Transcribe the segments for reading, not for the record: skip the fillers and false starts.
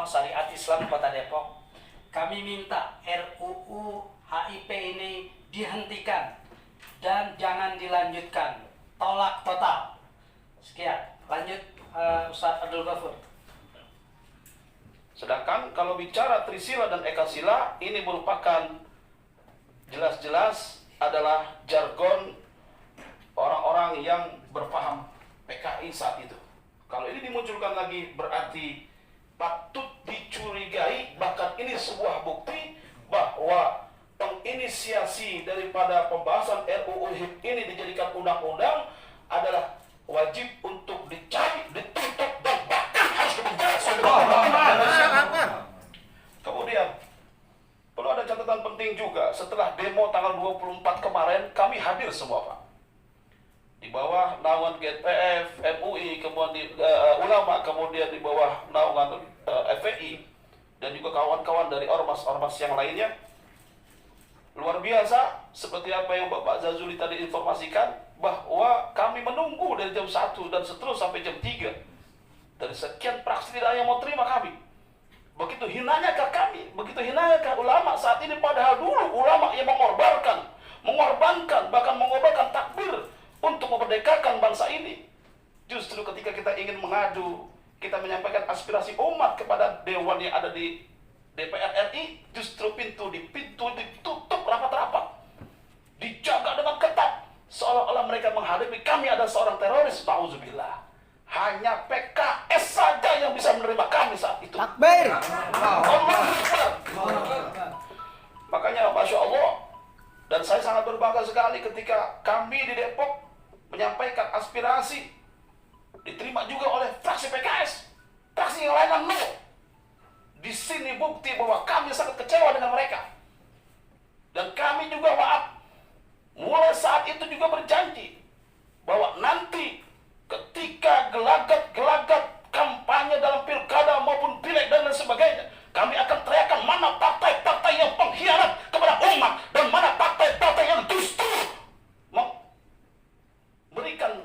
Syariat Islam Kota Depok, kami minta RUU HIP ini dihentikan dan jangan dilanjutkan. Tolak total. Sekian. Lanjut Ustaz Abdul Ghafur. Sedangkan kalau bicara Trisila dan Ekasila, ini merupakan jelas-jelas adalah jargon orang-orang yang berpaham PKI saat itu. Kalau ini dimunculkan lagi berarti patut dicurigai, bahkan ini sebuah bukti bahwa penginisiasi daripada pembahasan RUU HIP ini dijadikan undang-undang adalah wajib untuk dicari, dituntut, dan bahkan harus dipenjara. Kemudian perlu ada catatan penting juga. Setelah demo tanggal 24 kemarin, kami hadir semua, Pak. Di bawah naungan GTF, MUI, kemudian ulama, kemudian di bawah naungan FPI, dan juga kawan-kawan dari ormas-ormas yang lainnya. Luar biasa, seperti apa yang Bapak Zazuli tadi informasikan, bahwa kami menunggu dari jam 1 dan seterusnya sampai jam 3. Dari sekian praksi tidak ada yang mau terima kami. Begitu hinanya ke kami, begitu hinanya ke ulama saat ini, padahal dulu ulama yang mengorbankan, bahkan mengobarkan takbir untuk memerdekakan bangsa ini. Justru ketika kita ingin mengadu, kita menyampaikan aspirasi umat kepada dewan yang ada di DPR RI, justru pintu ditutup rapat-rapat, dijaga dengan ketat, seolah-olah mereka menghadapi kami ada seorang teroris. Nauzubillah. Hanya PKS saja yang bisa menerima kami saat itu. Takbir. Makanya Masya Allah, dan saya sangat berbangga sekali ketika kami di Depok menyampaikan aspirasi, diterima juga oleh fraksi PKS, fraksi yang lain no. Di sini bukti bahwa kami sangat kecewa dengan mereka. Dan kami juga mulai saat itu juga berjanji bahwa nanti ketika gelagat-gelagat kampanye dalam pilkada maupun pileg dan lain sebagainya, kami akan teriakan mana partai-partai yang pengkhianat kepada umat dan mana partai-partai yang justru memberikan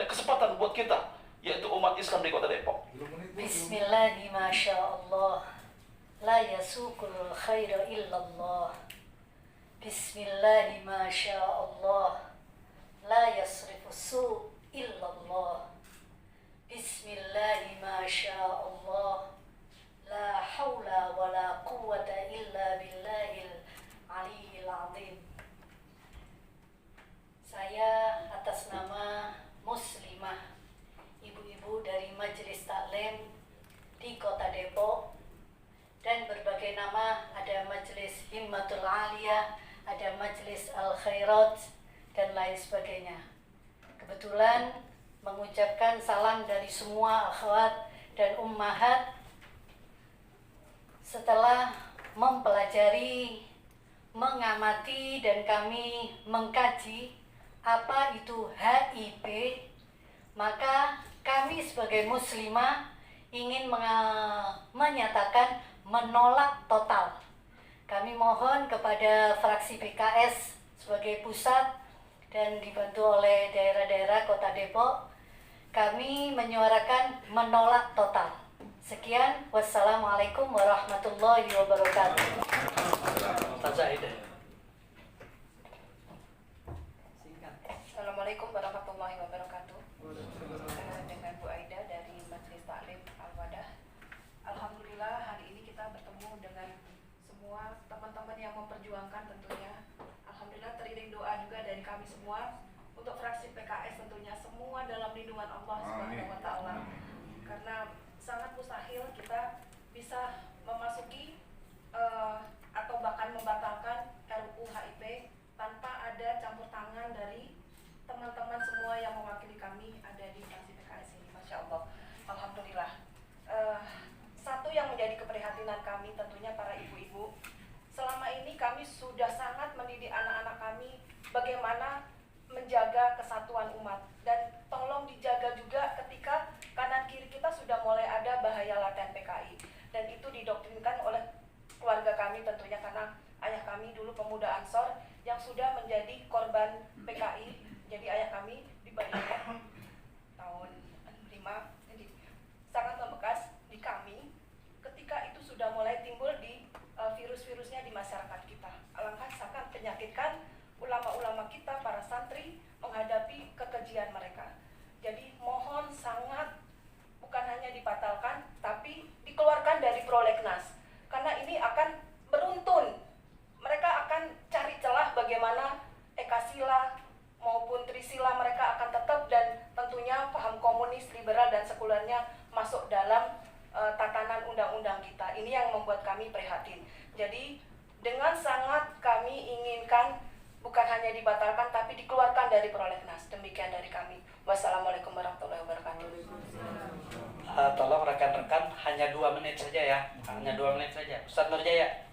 kesempatan buat kita, yaitu umat Islam di Kota Depok. Bismillahi masyaallah, la yasukul khaira illallah. Bismillahi masyaallah, la yasrifu su' illallah. Bismillahi masyaallah, la hawla wa la quwwata illa billahil aliyyil azim. Saya atas nama Muslimah, ibu-ibu dari Majelis Taklim di Kota Depok, dan berbagai nama, ada Majelis Himmatul Aliyah, ada Majelis Al-Khairat, dan lain sebagainya. Kebetulan mengucapkan salam dari semua akhwat dan ummahat setelah mempelajari, mengamati, dan kami mengkaji apa itu HIP, maka kami sebagai muslimah ingin menyatakan menolak total. Kami mohon kepada fraksi PKS sebagai pusat dan dibantu oleh daerah-daerah Kota Depok, kami menyuarakan menolak total. Sekian, wassalamualaikum warahmatullahi wabarakatuh. Assalamualaikum warahmatullahi wabarakatuh. Dengan Bu Aida dari Majelis Taklim Al-Wadah. Alhamdulillah hari ini kita bertemu dengan semua teman-teman yang memperjuangkan tentunya. Alhamdulillah teriring doa juga dari kami semua untuk fraksi PKS tentunya, semua dalam lindungan Allah Subhanahu wa taala. Karena sangat mustahil kita bisa memasuki atau bahkan membatalkan RUU HIP tanpa ada campur tangan dari teman-teman semua yang mewakili kami ada di fraksi PKS ini. Masya Allah, alhamdulillah. Satu yang menjadi keprihatinan kami tentunya para ibu-ibu, selama ini kami sudah sangat mendidik anak-anak kami bagaimana menjaga kesatuan umat, dan tolong dijaga juga ketika kanan kiri kita sudah mulai ada bahaya laten PKI, dan itu didoktrinkan oleh keluarga kami tentunya, karena ayah kami dulu pemuda Ansor yang sudah menjadi korban PKI. Jadi ayah kami dibayar tahun 5, jadi sangat membekas di kami ketika virus-virusnya di masyarakat kita. Alangkah sangat menyakitkan ulama-ulama kita, para santri menghadapi kekejian mereka. Jadi mohon sangat bukan hanya dibatalkan, tapi dikeluarkan dari prolegnas. Karena ini akan beruntun. Mereka akan cari celah bagaimana ekasila maupun trisila mereka akan tetap, dan tentunya paham komunis, liberal, dan sekulernya masuk dalam tatanan undang-undang kita. Ini yang membuat kami prihatin. Jadi dengan sangat kami inginkan bukan hanya dibatalkan tapi dikeluarkan dari prolegnas. Demikian dari kami. Wassalamualaikum warahmatullahi wabarakatuh. Tolong rekan-rekan hanya 2 menit saja ya, hanya 2 menit saja. Ustaz Nurjaya.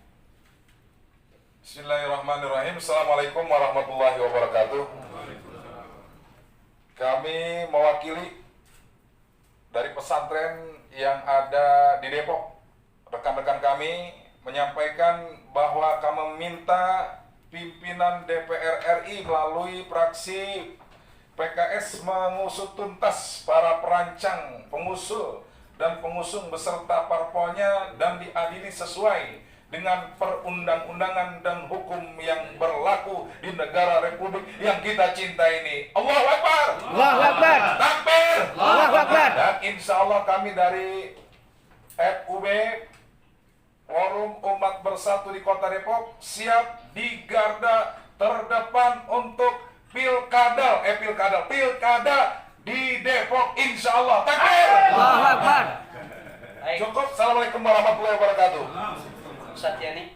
Bismillahirrahmanirrahim. Assalamualaikum warahmatullahi wabarakatuh. Kami mewakili dari pesantren yang ada di Depok. Rekan-rekan kami menyampaikan bahwa kami meminta pimpinan DPR RI melalui fraksi PKS mengusut tuntas para perancang, pengusul, dan pengusung beserta parpolnya dan diadili sesuai dengan perundang-undangan dan hukum yang berlaku di negara Republik yang kita cinta ini. Allahu Akbar! Allahu Akbar! Takbir! Allahu Akbar! Dan insya Allah kami dari FUB, Forum Umat Bersatu di Kota Depok, siap di garda terdepan untuk pilkada di Depok, insya Allah. Takbir! Allahu Akbar! Baik, Cukup. Assalamualaikum warahmatullahi wabarakatuh. Ustaz Yani.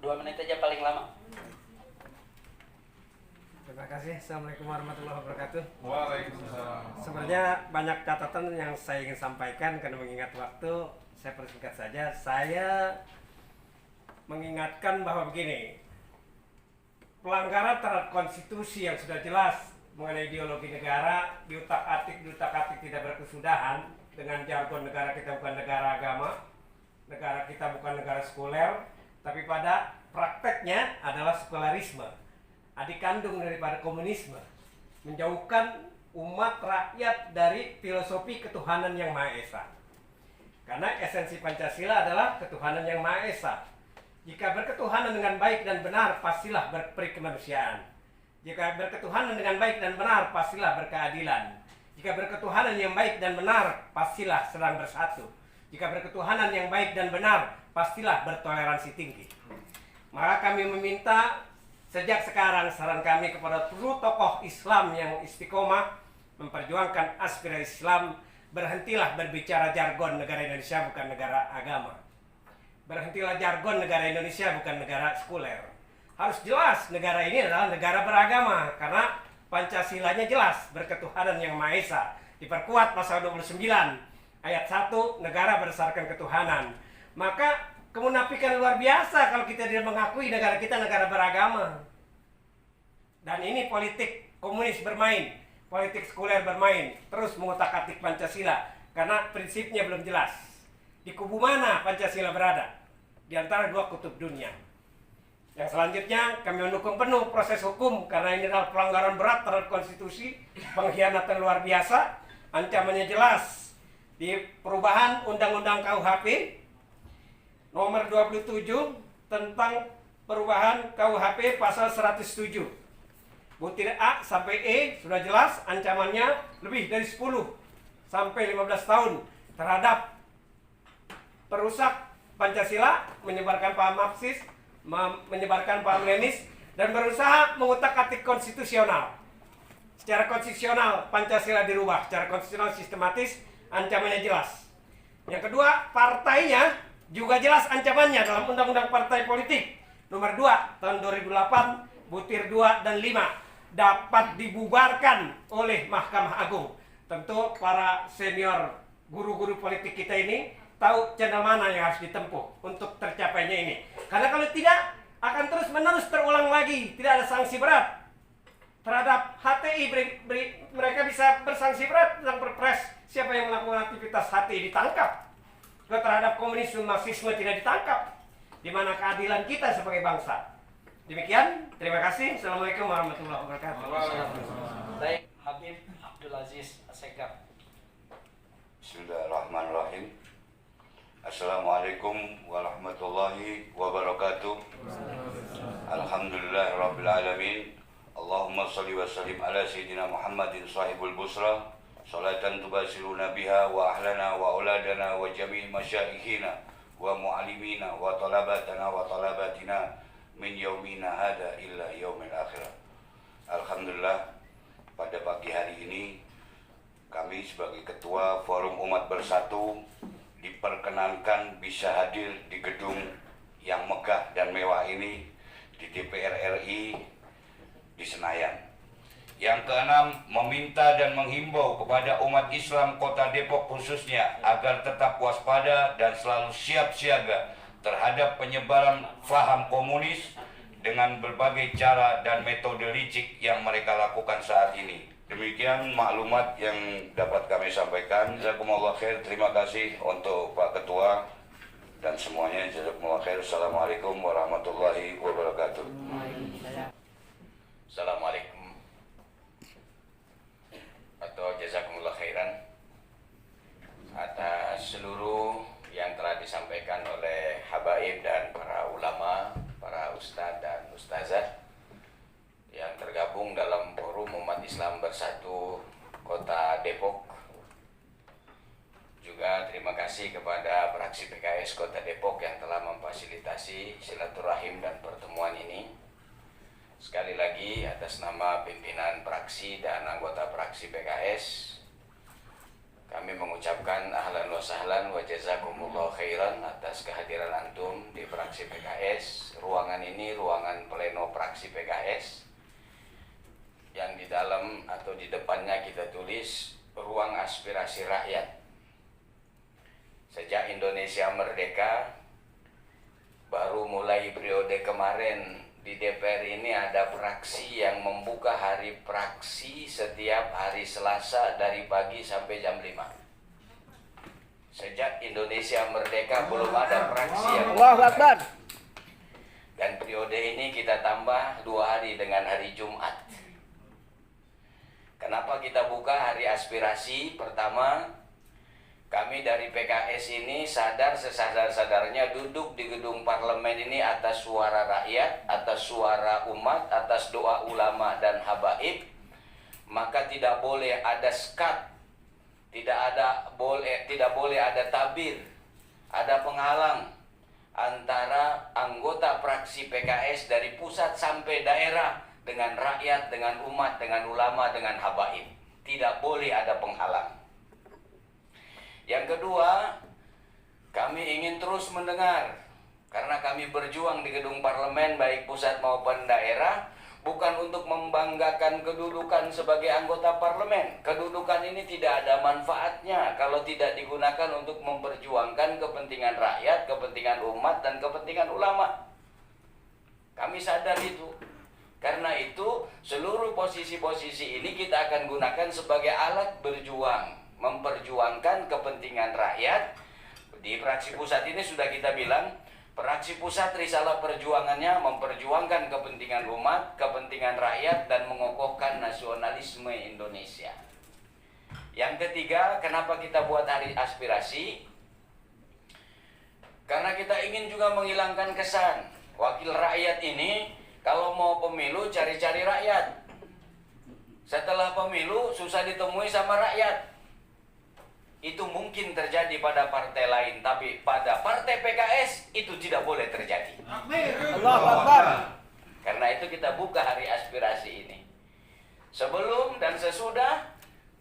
2 menit aja paling lama. Terima kasih. Assalamualaikum warahmatullahi wabarakatuh. Waalaikumsalam. Sebenarnya banyak catatan yang saya ingin sampaikan, karena mengingat waktu, saya persingkat saja. Saya mengingatkan bahwa begini, pelanggaran terhadap konstitusi yang sudah jelas mengenai ideologi negara, diutak-atik tidak berkesudahan. Dengan jargon negara kita bukan negara agama, negara kita bukan negara sekuler, tapi pada prakteknya adalah sekularisme, adik kandung daripada komunisme, menjauhkan umat rakyat dari filosofi ketuhanan yang Maha Esa. Karena esensi Pancasila adalah ketuhanan yang Maha Esa. Jika berketuhanan dengan baik dan benar, pastilah berperi kemanusiaan. Jika berketuhanan dengan baik dan benar, pastilah berkeadilan. Jika berketuhanan yang baik dan benar, pastilah sedang bersatu. Jika berketuhanan yang baik dan benar, pastilah bertoleransi tinggi. Maka kami meminta sejak sekarang, saran kami kepada seluruh tokoh Islam yang istiqomah memperjuangkan aspirasi Islam, berhentilah berbicara jargon negara Indonesia bukan negara agama. Berhentilah jargon negara Indonesia bukan negara sekuler. Harus jelas negara ini adalah negara beragama, karena Pancasilanya jelas, berketuhanan yang Maha Esa. Diperkuat pasal 29 ayat 1, negara berdasarkan ketuhanan. Maka kemunafikan luar biasa kalau kita tidak mengakui negara kita negara beragama. Dan ini politik komunis bermain, politik sekuler bermain, terus mengutak-atik Pancasila karena prinsipnya belum jelas. Di kubu mana Pancasila berada? Di antara 2 kutub dunia. Yang selanjutnya, kami mendukung penuh proses hukum karena ini adalah pelanggaran berat terhadap konstitusi, pengkhianatan luar biasa, ancamannya jelas. Di perubahan Undang-Undang KUHP nomor 27 tentang perubahan KUHP pasal 107. Butir A sampai E sudah jelas ancamannya lebih dari 10 sampai 15 tahun terhadap perusak Pancasila, menyebarkan paham Marxis, menyebarkan paham Lenis, dan berusaha mengutak-atik konstitusional. Secara konstitusional Pancasila dirubah, secara konstitusional sistematis, ancamannya jelas. Yang kedua, partainya juga jelas ancamannya dalam Undang-Undang Partai Politik nomor 2 tahun 2008 butir 2 dan 5 dapat dibubarkan oleh Mahkamah Agung. Tentu para senior guru-guru politik kita ini tahu channel mana yang harus ditempuh untuk tercapainya ini. Karena kalau tidak, akan terus-menerus terulang lagi. Tidak ada sanksi berat terhadap HTI. Mereka bisa bersanksi berat tentang perpres. Siapa yang melakukan aktivitas HTI ditangkap. Kalau terhadap komunisme, Marxisme tidak ditangkap. Di mana keadilan kita sebagai bangsa. Demikian, terima kasih. Assalamualaikum warahmatullahi wabarakatuh. Baik, Habib Abdul Aziz Assegaf. Bismillahirrahmanirrahim. Assalamualaikum warahmatullahi wabarakatuh. Alhamdulillah rabbil alamin. Allahumma salli wa sallim ala sayyidina Muhammadin sahibul busra, salatan tubasiruna biha wa ahlana wa auladana wa jami' masyayikhina wa mu'alimina wa talabatana wa talabatina min yaumina hada illa yaumil akhirah. Alhamdulillah, pada pagi hari ini kami sebagai Ketua Forum Umat Bersatu diperkenankan bisa hadir di gedung yang megah dan mewah ini di DPR RI di Senayan. Yang keenam, meminta dan menghimbau kepada umat Islam Kota Depok khususnya agar tetap waspada dan selalu siap siaga terhadap penyebaran faham komunis dengan berbagai cara dan metode licik yang mereka lakukan saat ini. Demikian maklumat yang dapat kami sampaikan. Jazakumullah khair. Terima kasih untuk Pak Ketua dan semuanya. Jazakumullah khair. Assalamualaikum warahmatullahi wabarakatuh. Assalamualaikum atau jazakumullah khairan atas seluruh yang telah disampaikan oleh habaib dan para ulama, para ustadz dan ustazah yang tergabung dalam Forum Umat Islam Bersatu Kota Depok. Juga terima kasih kepada fraksi PKS Kota Depok yang telah memfasilitasi silaturahim dan pertemuan ini. Sekali lagi atas nama pimpinan fraksi dan anggota fraksi PKS, kami mengucapkan ahlan wa sahlan wa jazakumullah khairan atas kehadiran antum di fraksi PKS. Ruangan ini ruangan pleno fraksi PKS yang di dalam atau di depannya kita tulis ruang aspirasi rakyat. Sejak Indonesia merdeka, baru mulai periode kemarin di DPR ini ada fraksi yang membuka hari fraksi setiap hari Selasa dari pagi sampai jam 5. Sejak Indonesia merdeka belum ada fraksi yang membuka. Dan periode ini kita tambah 2 hari dengan hari Jumat. Kenapa kita buka hari aspirasi? Pertama, kami dari PKS ini sadar sesadar-sadarnya duduk di gedung parlemen ini atas suara rakyat, atas suara umat, atas doa ulama dan habaib. Maka tidak boleh ada skat, tidak boleh ada tabir, ada penghalang antara anggota fraksi PKS dari pusat sampai daerah dengan rakyat, dengan umat, dengan ulama, dengan habaib. Tidak boleh ada penghalang. Yang kedua, kami ingin terus mendengar, karena kami berjuang di gedung parlemen baik pusat maupun daerah, bukan untuk membanggakan kedudukan sebagai anggota parlemen. Kedudukan ini tidak ada manfaatnya kalau tidak digunakan untuk memperjuangkan kepentingan rakyat, kepentingan umat, dan kepentingan ulama. Kami sadar itu. Karena itu, seluruh posisi-posisi ini kita akan gunakan sebagai alat berjuang, memperjuangkan kepentingan rakyat. Di fraksi pusat ini sudah kita bilang, fraksi pusat risalah perjuangannya memperjuangkan kepentingan umat, kepentingan rakyat, dan mengokohkan nasionalisme Indonesia. Yang ketiga, kenapa kita buat hari aspirasi? Karena kita ingin juga menghilangkan kesan wakil rakyat ini kalau mau pemilu cari-cari rakyat. Setelah pemilu susah ditemui sama rakyat. Itu mungkin terjadi pada partai lain, tapi pada partai PKS itu tidak boleh terjadi. Allahu Akbar. Karena itu kita buka hari aspirasi ini. Sebelum dan sesudah,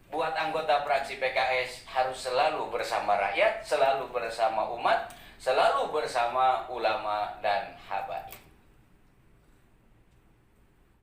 buat anggota fraksi PKS harus selalu bersama rakyat, selalu bersama umat, selalu bersama ulama dan habaib.